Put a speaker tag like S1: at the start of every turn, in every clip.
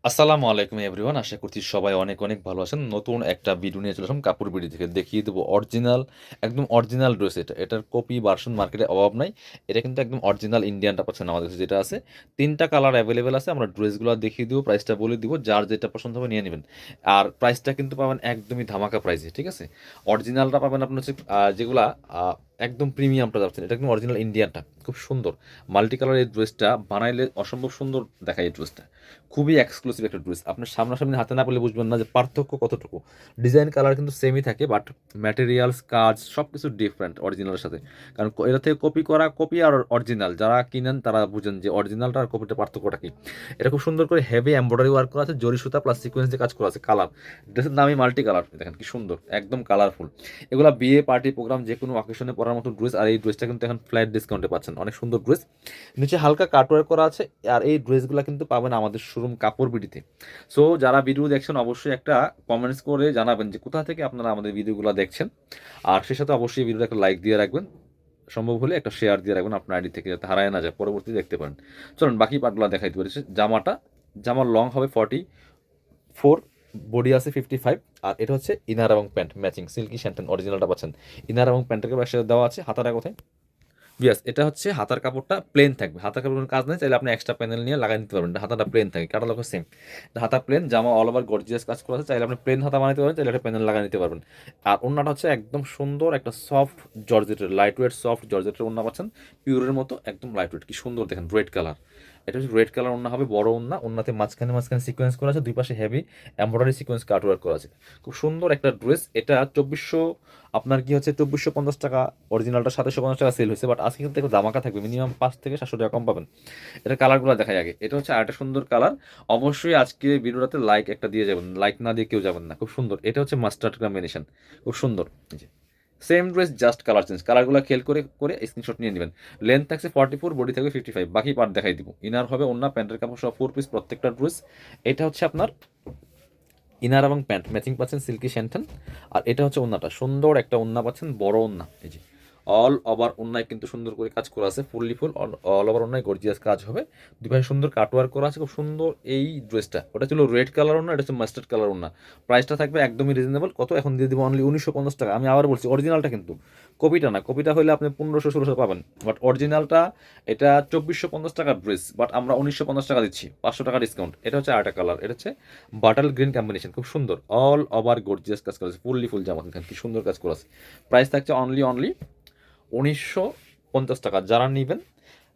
S1: আসসালামু আলাইকুম এভরিওয়ান। আশা করছি সবাই অনেক অনেক ভালো আছেন। নতুন একটা ভিডিও নিয়ে চলে আসলাম কাপড় বিডি থেকে। দেখিয়ে দেবো অরিজিনাল, একদম অরিজিনাল ড্রেস এটা। এটার কপি ভার্সন মার্কেটে অভাব নাই। এটা কিন্তু একদম অরিজিনাল ইন্ডিয়ানটা পাচ্ছেন আমাদের কাছে যেটা আছে। ৩ টা কালার অ্যাভেলেবেল আছে। আমরা ড্রেসগুলো দেখিয়ে দিব, প্রাইসটা বলে দিব। যার যেটা পছন্দ হবে নিয়ে নিবেন। আর প্রাইসটা কিন্তু পাবেন একদমই ধামাকা প্রাইসে, ঠিক আছে? অরিজিনালটা পাবেন আপনার হচ্ছে যেগুলা আ একদম প্রিমিয়ামটা যাচ্ছেন। এটা একদম অরিজিনাল ইন্ডিয়ানটা। খুব সুন্দর। মাল্টি কালার এই ড্রেসটা বানাইলে অসম্ভব সুন্দর দেখায় এই ড্রেসটা। খুবই এক্সক্লুসিভ একটা ড্রেস। আপনার সামনাসামনি হাতে না পেলে বুঝবেন না যে পার্থক্য কতটুকু। ডিজাইন কালার কিন্তু সেমই থাকে, বাট ম্যাটেরিয়ালস, কাজ সব কিছু ডিফারেন্ট অরিজিনালের সাথে। কারণ এটা থেকে কপি করা, কপি আর অরিজিনাল যারা কিনেন তারা বুঝেন যে অরিজিনালটা আর কপিটা পার্থক্যটা কি। এটা খুব সুন্দর করে হেভি এমব্রয়ডারি ওয়ার্ক করা আছে, জরি সুতা প্লাস সিকোয়েন্স দিয়ে কাজ করা আছে। কালার, ড্রেসের নামই মাল্টি কালার। দেখেন কি সুন্দর, একদম কালারফুল। এগুলা বিয়ে, পার্টি, প্রোগ্রাম যে কোনো অকেশনে পরার মতো ড্রেস। আর এই ড্রেসটা কিন্তু এখন ফ্ল্যাট ডিসকাউন্টে পাচ্ছেন। অনেক সুন্দর ড্রেস, নিচে হালকা কাটওয়ার্ক করা আছে। আর এই ড্রেসগুলো কিন্তু পাবেন আমাদের শোরুম কাপড় বিডিতে। সো যারা ভিডিও দেখছেন অবশ্যই একটা কমেন্টস করে জানাবেন যে কোথা থেকে আপনারা আমাদের ভিডিওগুলো দেখছেন। আর সে সাথে অবশ্যই ভিডিওটা একটা লাইক দিয়ে রাখবেন, সম্ভব হলে একটা শেয়ার দিয়ে রাখবেন আপনার আইডি থেকে, যাতে হারায় না যায়, পরবর্তীতে দেখতে পারেন। চলুন বাকি পার্টগুলো দেখাইতে পারি। জামার লং হবে 44, বডি আছে 55। আর এটা হচ্ছে ইনার এবং প্যান্ট ম্যাচিং সিল্কি স্যান্টেন অরিজিনালটা পাচ্ছেন। ইনার এবং প্যান্টের পাশে দেওয়া আছে। হাতাটা কোথায়? ইয়েস, এটা হচ্ছে হাতার কাপড়টা প্লেন থাকবে। হাতার কাপড়ের কাজ নেই, চাইলে আপনি এক্সট্রা প্যানেল নিয়ে লাগাই নিতে পারবেন। হাতাটা প্লেন থাকে, কাটার সেম। হাতা প্লেন, জামা অল ওভার গর্জিয়াস কাজ করা আছে। চাইলে আপনি প্লেন হাতা বানাতে পারবেন, চাইলে একটা প্যানেল লাগাই নিতে পারবেন। আর ওন্নাটা হচ্ছে একদম সুন্দর একটা সফট জর্জেটের, লাইট ওয়েট সফট জর্জেটের ওন্না পাচ্ছেন। পিওরের মতো একদম লাইট ওয়েট, কি সুন্দর দেখেন, রেড কালার। এটা হচ্ছে রেড কালার ওন্না হবে, বড় ওন্না। ওন্নাতে মাঝখানে মাঝখানে সিকোয়েন্স করা আছে, দুই পাশে হেভি এমব্রয়ডারি সিকোয়েন্স কাট ওয়ার্ক করা আছে। খুব সুন্দর একটা ড্রেস। এটা 2400, আপনার কি হচ্ছে 2450 টাকা। অরিজিনালটা 2750 টাকা সেল হয়েছে, বাট আজকে কিন্তু একটু দামাকা থাকবে, মিনিমাম 500 থেকে 700 টাকা কম পাবেন। এটা কালারগুলো দেখাই আগে। এটা হচ্ছে আরেকটা সুন্দর কালার। অবশ্যই আজকে ভিডিওটাতে লাইক একটা দিয়ে যাবেন, লাইক না দিয়ে কেউ যাবেন না। খুব সুন্দর, এটা হচ্ছে মাস্টার্ড কম্বিনেশন, খুব সুন্দর। Same dress, just colour change. কালারগুলো খেল করে করে স্ক্রিনশট নিয়ে নেবেন। লেন্থ থাকছে 44, বডি থাকবে 55। বাকি পার্ট দেখাই দিব। ইনার হবে অন্য প্যান্টের কাপড় সব 4 পিস প্রত্যেকটা ড্রেস। এটা হচ্ছে আপনার ইনার এবং প্যান্ট ম্যাচিং পাচ্ছেন সিল্কি শ্যান্টন। আর এটা হচ্ছে ওন্নাটা, সুন্দর একটা ওন্না পাচ্ছেন, বড় ওন্না। এই যে অল ওভার ওন্নায় কিন্তু সুন্দর করে কাজ করা আছে, ফুললি ফুল অল ওভার ওন্নায় গর্জিয়াস কাজ হবে। দুই পাশে সুন্দর কাটওয়ার্ক করা আছে, খুব সুন্দর। এই ড্রেসটা, ওটা ছিল রেড কালার ওন্না, এটা হচ্ছে মাস্টার্ড কালার ওন্না। প্রাইসটা থাকবে একদমই রিজনেবল। কত এখন দিয়ে দিব? অনলি 1950 টাকা। আমি আবার বলছি অরিজিনালটা কিন্তু, কপিটা না। কপিটা হলে আপনি 1500-1600 পাবেন, বাট অরিজিনালটা এটা 2450 টাকার ড্রেস, বাট আমরা 1950 টাকা দিচ্ছি, 500 টাকা ডিসকাউন্ট। এটা হচ্ছে আরেকটা কালার, এটা হচ্ছে বাটার গ্রিন কম্বিনেশন, খুব সুন্দর। অল ওভার গর্জিয়াস কাজ করা আছে, ফুললি ফুল জামা দেখেন কি সুন্দর কাজ করা আছে। প্রাইস থাকছে অনলি 1950 টাকা। যারা নেবেন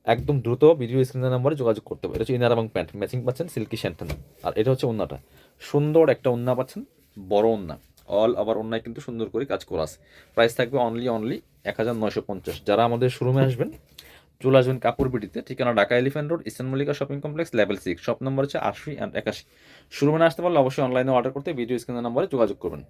S1: একদম দ্রুত ভিডিও স্ক্রিনের নাম্বারে যোগাযোগ করতে হবে। এটা হচ্ছে ইনার এবং প্যান্ট ম্যাচিং পাচ্ছেন সিল্কি শ্যান্টন। আর এটা হচ্ছে ওন্নাটা, সুন্দর একটা ওন্না পাচ্ছেন, বড় ওন্না। অল ওভার ওন্নায় কিন্তু সুন্দর করে কাজ করা আছে। প্রাইস থাকবে অনলি 1950। যারা আমাদের শোরুমে আসবেন চলে আসবেন কাপড় বিডিতে। ঠিকানা Dhaka elephant road, eastern Mallika shopping complex, level 6, shop number হচ্ছে 80 অ্যান্ড 81। শোরুমে আসতে পারলে অবশ্যই অনলাইনে অর্ডার করতে ভিডিও স্ক্রিনের নম্বরে যোগাযোগ করবেন।